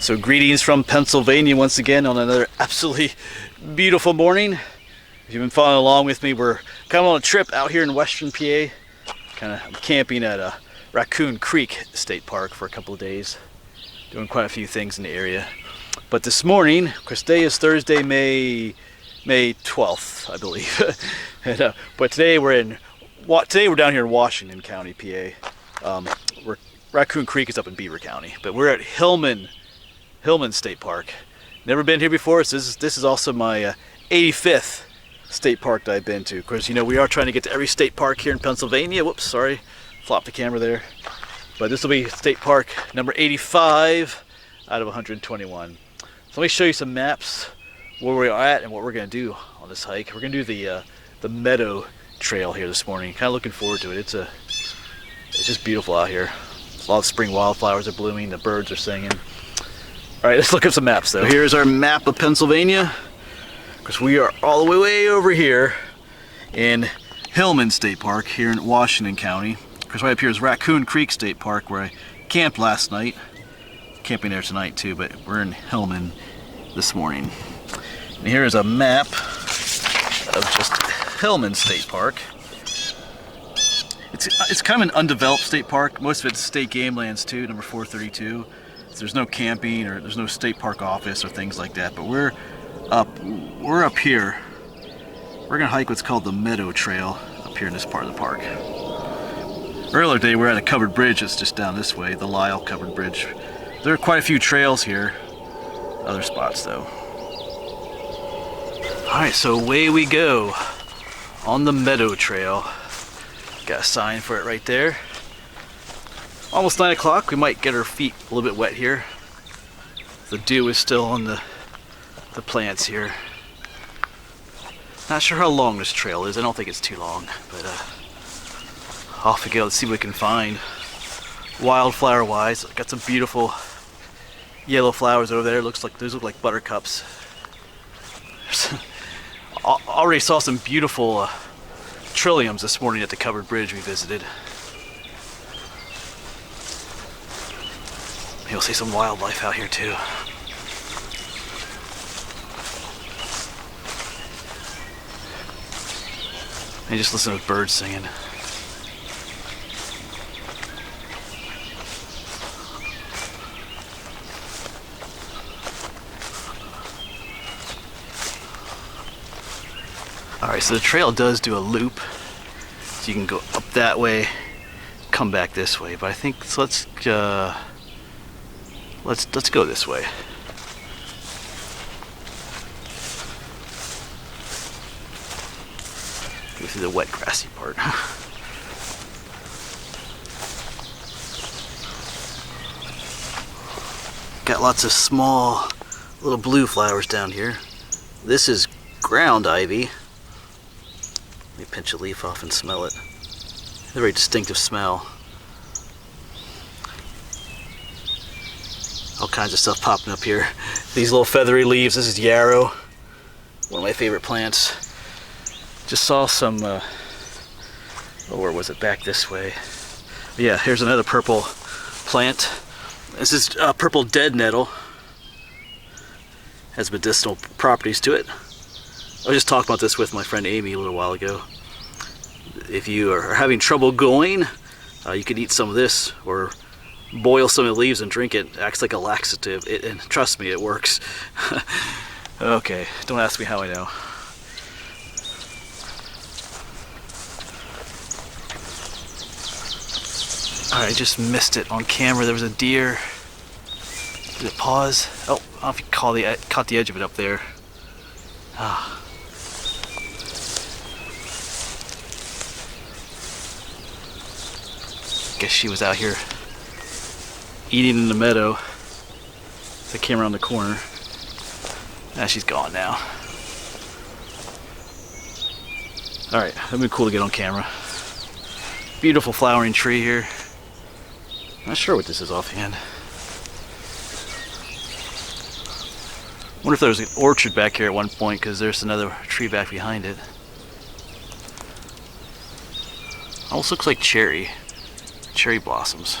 So greetings from Pennsylvania once again on another absolutely beautiful morning. If you've been following along with me, we're kind of on a trip out here in western PA. Kind of camping at Raccoon Creek State Park for a couple of days. Doing quite a few things in the area. But this morning, of course, today is Thursday, May 12th, I believe. But today we're down here in Washington County, PA. Raccoon Creek is up in Beaver County, but we're at Hillman State Park. Never been here before, so this is also my 85th state park that I've been to. Of course, you know, we are trying to get to every state park here in Pennsylvania. Whoops, sorry, flopped the camera there. But this will be state park number 85 out of 121. So let me show you some maps where we're at and what we're going to do on this hike. We're going to do the meadow trail here this morning. Kind of looking forward to it. It's just beautiful out here. A lot of spring wildflowers are blooming. The birds are singing. All right, let's look at some maps though. Here's our map of Pennsylvania. Because we are all the way over here in Hillman State Park here in Washington County. Because right up here is Raccoon Creek State Park where I camped last night. Camping there tonight too, but we're in Hillman this morning. And here is a map of just Hillman State Park. It's kind of an undeveloped state park. Most of it's state game lands too, number 432. So there's no camping or there's no state park office or things like that. But we're up here. We're gonna hike what's called the Meadow Trail up here in this part of the park. Earlier today we were at a covered bridge that's just down this way, the Lyle covered bridge. There are quite a few trails here. Other spots though. Alright, so away we go on the Meadow Trail. Got a sign for it right there. Almost 9 o'clock. We might get our feet a little bit wet here. The dew is still on the plants here. Not sure how long this trail is. I don't think it's too long, but off we go. Let's see what we can find. Wildflower wise, got some beautiful yellow flowers over there. Those look like buttercups. Already saw some beautiful trilliums this morning at the covered bridge we visited. You'll see some wildlife out here too. And just listen to birds singing. Alright, so the trail does do a loop. So you can go up that way, come back this way. But I think, so let's go this way. Go through the wet grassy part. Got lots of small little blue flowers down here. This is ground ivy. Let me pinch a leaf off and smell it. It's a very distinctive smell. All kinds of stuff popping up here. These little feathery leaves. This is yarrow, one of my favorite plants. Just saw some, where was it? Back this way. Yeah, here's another purple plant. This is purple dead nettle. Has medicinal properties to it. I was just talking about this with my friend Amy a little while ago. If you are having trouble going, you could eat some of this or boil some of the leaves and drink it. It acts like a laxative, and trust me, it works. Okay, don't ask me how I know. Alright, I just missed it on camera. There was a deer. Did it pause? Oh, I don't know if you caught the edge of it up there. Ah. Guess she was out here eating in the meadow. So I came around the corner. She's gone now. Alright, that'd be cool to get on camera. Beautiful flowering tree here. Not sure what this is offhand. Wonder if there was an orchard back here at one point, because there's another tree back behind it. Almost looks like cherry blossoms.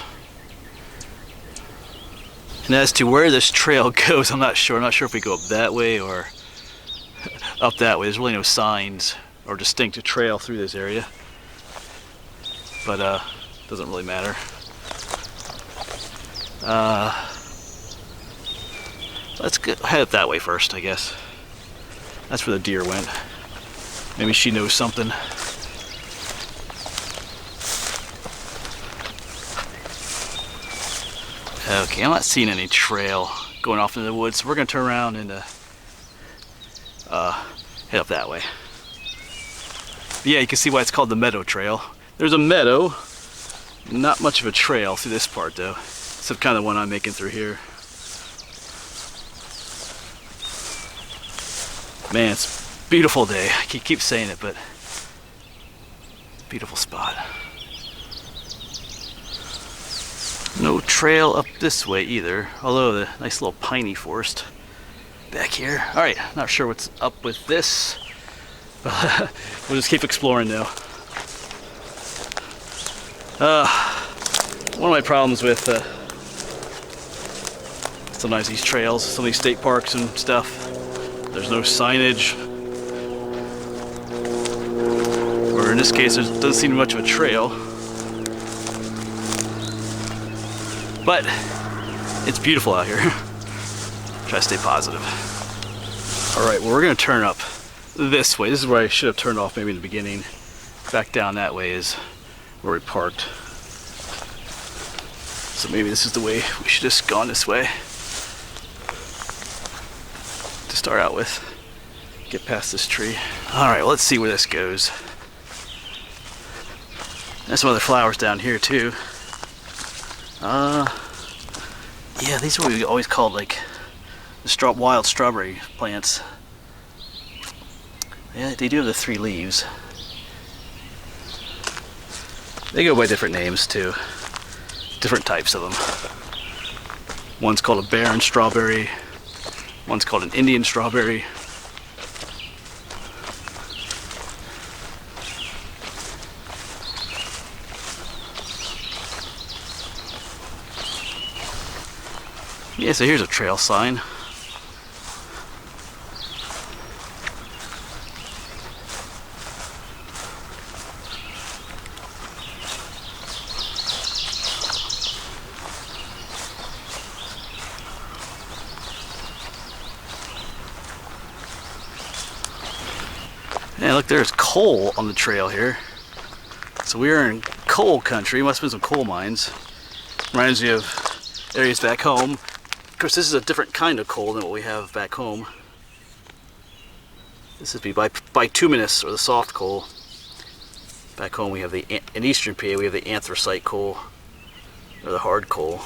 And as to where this trail goes, I'm not sure. I'm not sure if we go up that way or up that way. There's really no signs or distinct trail through this area. But doesn't really matter. Let's head up that way first, I guess. That's where the deer went. Maybe she knows something. Okay, I'm not seeing any trail going off into the woods, so we're gonna turn around and head up that way. But yeah, you can see why it's called the meadow trail. There's a meadow, not much of a trail through this part though. It's kind of the one I'm making through here. Man, it's a beautiful day. I keep saying it, but beautiful spot. No trail up this way either, although the nice little piney forest back here. All right, not sure what's up with this, but we'll just keep exploring though. One of my problems with sometimes these trails, some of these state parks and stuff, there's no signage, or in this case there doesn't seem much of a trail. But it's beautiful out here. Try to stay positive. All right, well, we're gonna turn up this way. This is where I should have turned off maybe in the beginning. Back down that way is where we parked. So maybe this is the way we should have just gone this way to start out with. Get past this tree. All right, well, let's see where this goes. There's some other flowers down here too. Yeah, these are what we always called like the wild strawberry plants. Yeah, they do have the 3 leaves. They go by different names too. Different types of them. One's called a barren strawberry. One's called an Indian strawberry. Yeah, so here's a trail sign. Yeah, look, there's coal on the trail here. So we are in coal country. Must have been some coal mines. Reminds me of areas back home. Of course, this is a different kind of coal than what we have back home. This would be bituminous, or the soft coal. Back home we have in eastern PA we have the anthracite coal, or the hard coal.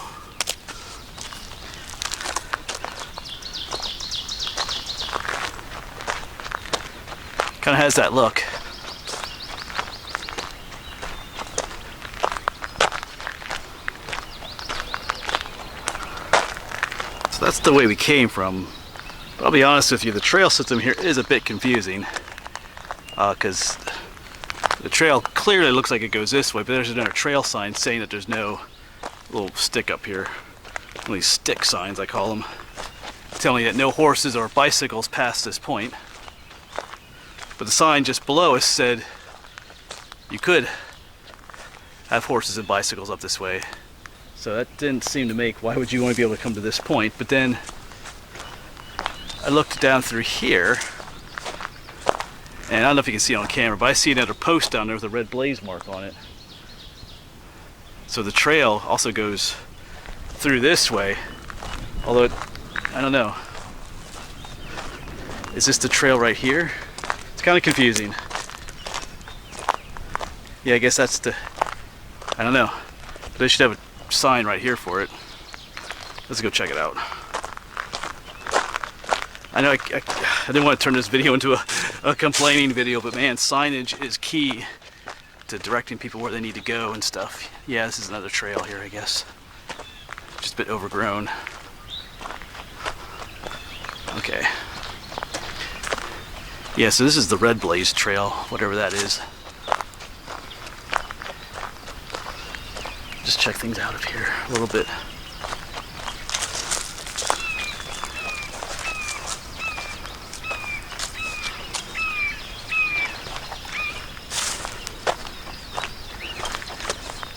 Kind of has that look. So that's the way we came from. But I'll be honest with you, the trail system here is a bit confusing, because the trail clearly looks like it goes this way, but there's another trail sign saying that there's no little stick up here. One of these stick signs, I call them, telling you that no horses or bicycles pass this point. But the sign just below us said you could have horses and bicycles up this way. So that didn't seem to make, why would you want to be able to come to this point? But then I looked down through here, and I don't know if you can see it on camera, but I see another post down there with a red blaze mark on it. So the trail also goes through this way, although I don't know. Is this the trail right here? It's kind of confusing. Yeah, I guess that's the, I don't know. But they should have a sign right here for it. Let's go check it out. I know I didn't want to turn this video into a complaining video, but man, signage is key to directing people where they need to go and stuff. Yeah, this is another trail here, I guess. Just a bit overgrown. Okay. Yeah, so this is the Red Blaze Trail, whatever that is. Just check things out of here a little bit.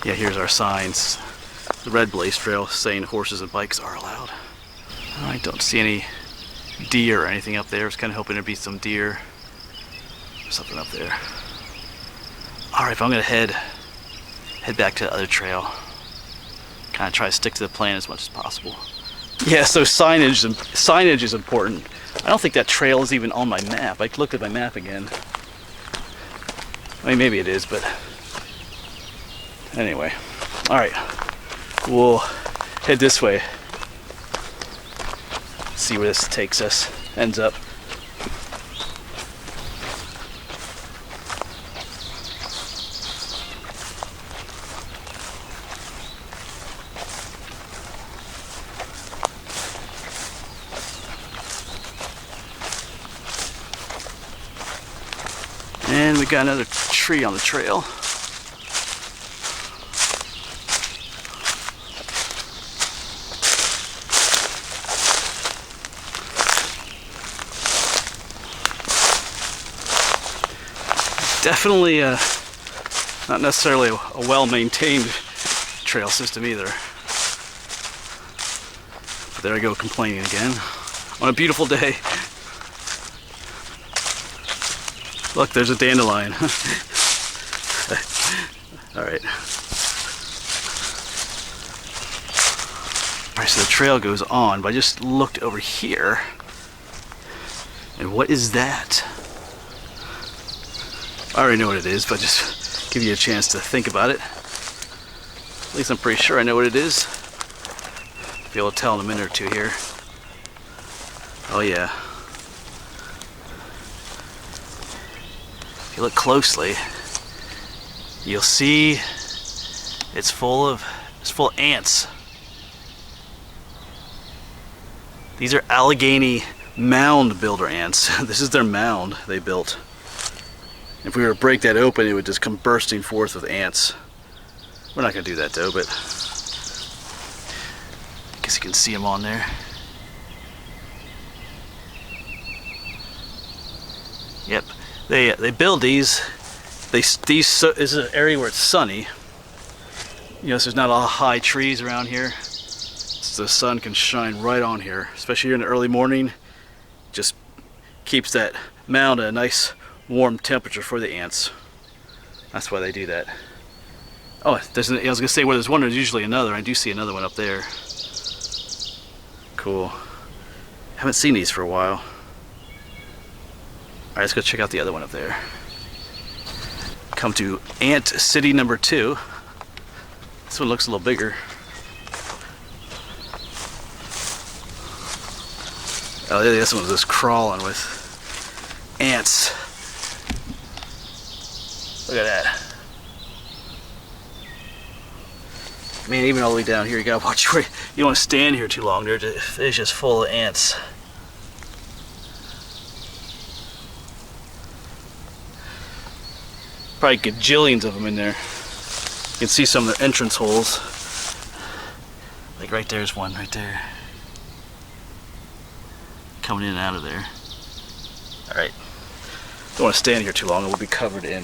Yeah, here's our signs. The red blaze trail saying horses and bikes are allowed. I don't see any deer or anything up there. I was kind of hoping there'd be some deer or something up there. Alright, I'm gonna head back to the other trail. Kind of try to stick to the plan as much as possible. Yeah, so signage is important. I don't think that trail is even on my map. I looked at my map again. I mean, maybe it is, but anyway. Alright, we'll head this way. See where this takes us, ends up. And we got another tree on the trail. Definitely not necessarily a well-maintained trail system either. But there I go, complaining again on a beautiful day. Look, there's a dandelion. Alright. Alright, so the trail goes on, but I just looked over here. And what is that? I already know what it is, but just give you a chance to think about it. At least I'm pretty sure I know what it is. Be able to tell in a minute or two here. Oh yeah. If you look closely, you'll see it's full of ants. These are Allegheny mound builder ants. This is their mound they built. If we were to break that open, it would just come bursting forth with ants. We're not going to do that though, but I guess you can see them on there. Yep, they build these. This is an area where it's sunny. You know, so there's not a lot of high trees around here, so the sun can shine right on here, especially here in the early morning. Just keeps that mound at a nice warm temperature for the ants. That's why they do that. Oh, I was gonna say where there's one, there's usually another. I do see another one up there. Cool. Haven't seen these for a while. Alright, let's go check out the other one up there. Come to Ant City number 2. This one looks a little bigger. Oh, this one was just crawling with ants. Look at that. I mean, even all the way down here, you gotta watch where you don't want to stand here too long. It's just full of ants. Probably gajillions of them in there. You can see some of their entrance holes. Like right there's one right there. Coming in and out of there. Alright. Don't want to stand here too long, it will be covered in.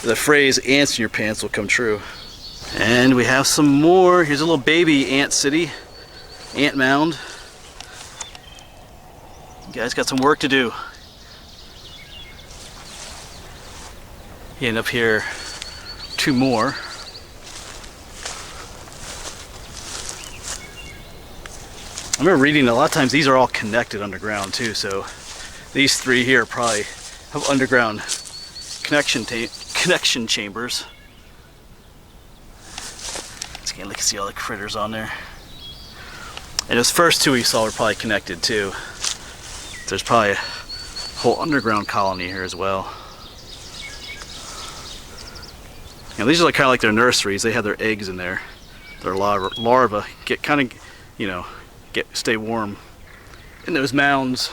The phrase ants in your pants will come true. And we have some more. Here's a little baby ant city. Ant mound. You guys got some work to do. And up here, 2 more. I remember reading a lot of times these are all connected underground too, so these 3 here probably have underground connection chambers. Let's get, see all the critters on there. And those first 2 we saw were probably connected too. There's probably a whole underground colony here as well. You know, these are like, kind of like their nurseries. They have their eggs in there. Their larvae get kind of, you know, stay warm in those mounds.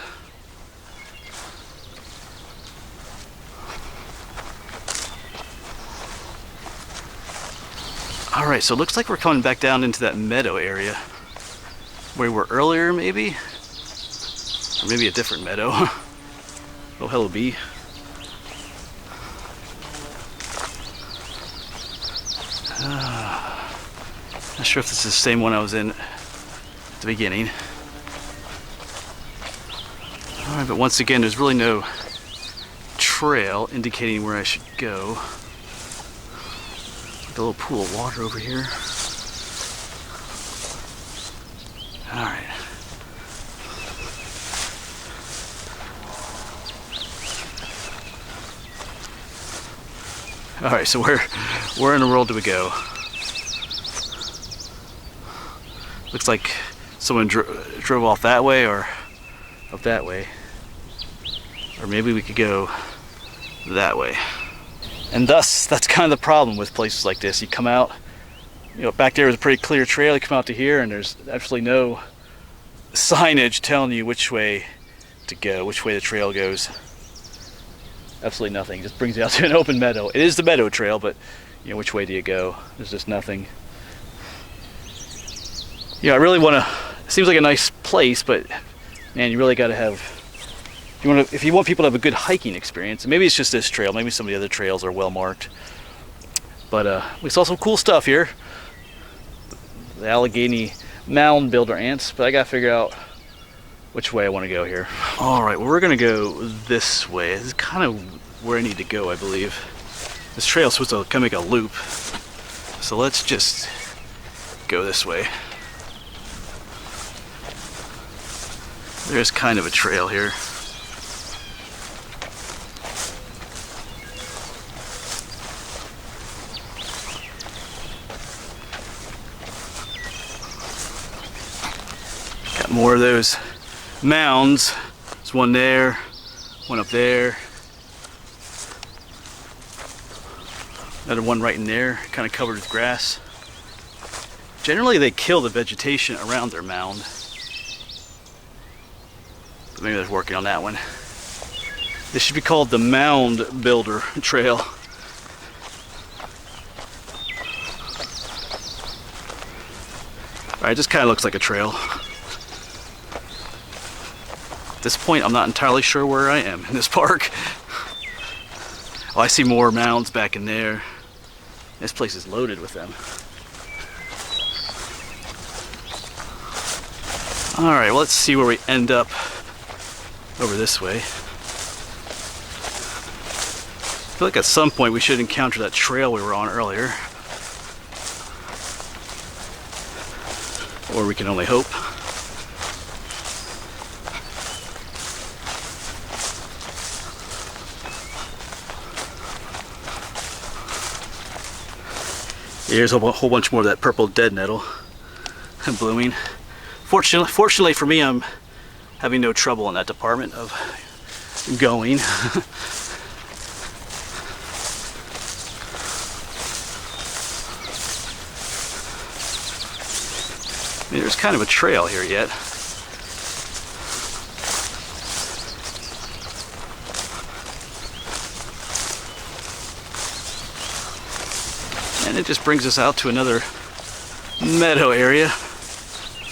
Alright, so it looks like we're coming back down into that meadow area where we were earlier, maybe? Or maybe a different meadow. Oh, hello, bee. Not sure if this is the same one I was in at the beginning. Alright, but once again, there's really no trail indicating where I should go. Like a little pool of water over here. Alright. Alright, so where in the world do we go? Looks like someone drove off that way or up that way. Or maybe we could go that way. And thus, that's kind of the problem with places like this. You come out, you know, back there was a pretty clear trail. You come out to here and there's absolutely no signage telling you which way to go, which way the trail goes. Absolutely nothing. It just brings you out to an open meadow. It is the meadow trail, but you know, which way do you go? There's just nothing. Yeah, I really want to. It seems like a nice place, but man, you really got to have. If you want people to have a good hiking experience, and maybe it's just this trail. Maybe some of the other trails are well marked. But we saw some cool stuff here. The Allegheny mound builder ants, but I got to figure out which way I want to go here. All right, well, we're gonna go this way. This is kind of where I need to go, I believe. This trail is supposed to kind of make a loop, so let's just go this way. There's kind of a trail here. Got more of those mounds. There's one there, one up there, another one right in there, kind of covered with grass. Generally they kill the vegetation around their mound, but maybe they're working on that one. This should be called the Mound Builder Trail. Alright, it just kind of looks like a trail. At this point, I'm not entirely sure where I am in this park. Oh, I see more mounds back in there. This place is loaded with them. Alright, well, let's see where we end up over this way. I feel like at some point we should encounter that trail we were on earlier. Or we can only hope. Here's a whole bunch more of that purple dead nettle blooming. Fortunately for me, I'm having no trouble in that department of going. I mean, there's kind of a trail here yet. And it just brings us out to another meadow area.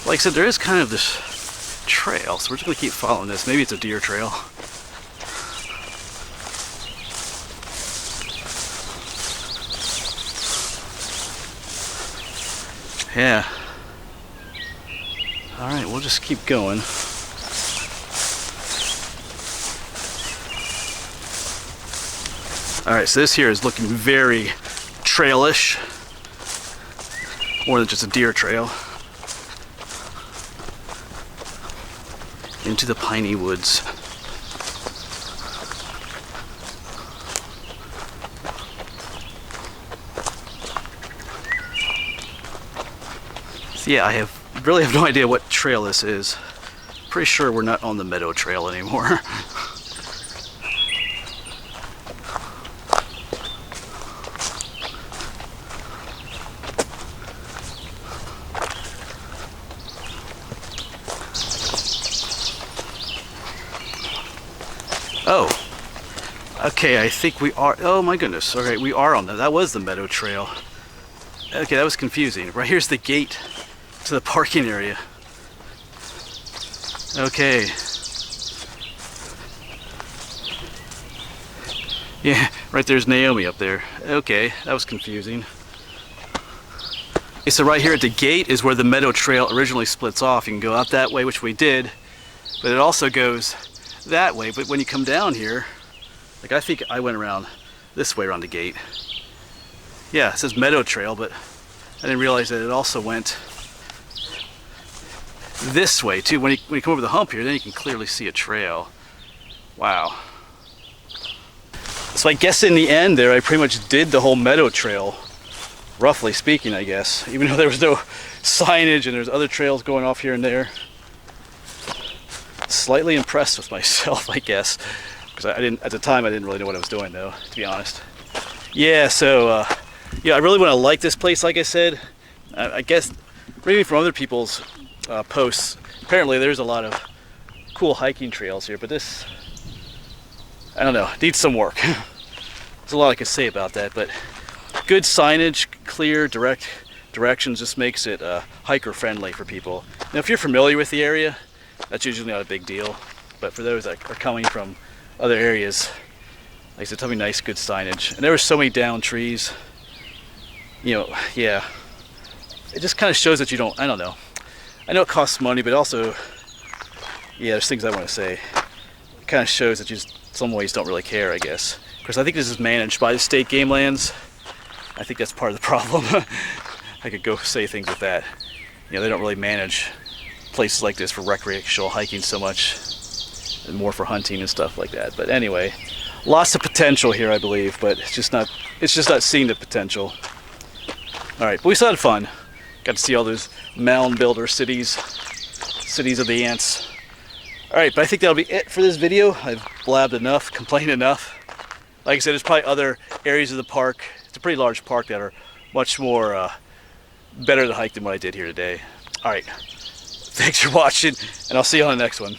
Like I said, there is kind of this trail, so we're just going to keep following this. Maybe it's a deer trail. Yeah. Alright, we'll just keep going. Alright, so this here is looking very trailish. More than just a deer trail. Into the piney woods. So yeah, I really have no idea what trail this is. Pretty sure we're not on the meadow trail anymore. Oh, okay, I think we are, oh my goodness, okay, we are on that was the meadow trail. Okay, that was confusing. Right here's the gate to the parking area. Okay. Yeah, right there's Naomi up there. Okay, that was confusing. So right here at the gate is where the meadow trail originally splits off. You can go out that way, which we did, but it also goes that way. But when you come down here, like I think I went around this way around the gate. Yeah, it says meadow trail, but I didn't realize that it also went this way too. When you come over the hump here, then you can clearly see a trail. Wow. So I guess in the end there, I pretty much did the whole meadow trail, roughly speaking, I guess, even though there was no signage and there's other trails going off here and there. Slightly impressed with myself, I guess, because at the time I didn't really know what I was doing, though, to be honest. Yeah, so yeah, I really want to like this place, like I said. I guess reading from other people's posts, apparently there's a lot of cool hiking trails here, but this, I don't know, needs some work. There's a lot I could say about that, but good signage, clear, direct directions just makes it hiker friendly for people. Now, if you're familiar with the area, that's usually not a big deal, but for those that are coming from other areas, like I said, tell me nice, good signage. And there were so many down trees, you know, yeah. It just kind of shows that you don't, I don't know. I know it costs money, but also, yeah, there's things I want to say. It kind of shows that you just, in some ways, don't really care, I guess. Because I think this is managed by the state game lands. I think that's part of the problem. I could go say things with that. You know, they don't really manage places like this for recreational hiking so much, and more for hunting and stuff like that. But anyway, lots of potential here, I believe, but it's just not seeing the potential. All right, but we still had fun. Got to see all those mound builder cities of the ants. All right, but I think that'll be it for this video. I've blabbed enough, complained enough. Like I said, there's probably other areas of the park. It's a pretty large park that are much more better to hike than what I did here today. All right, thanks for watching, and I'll see you on the next one.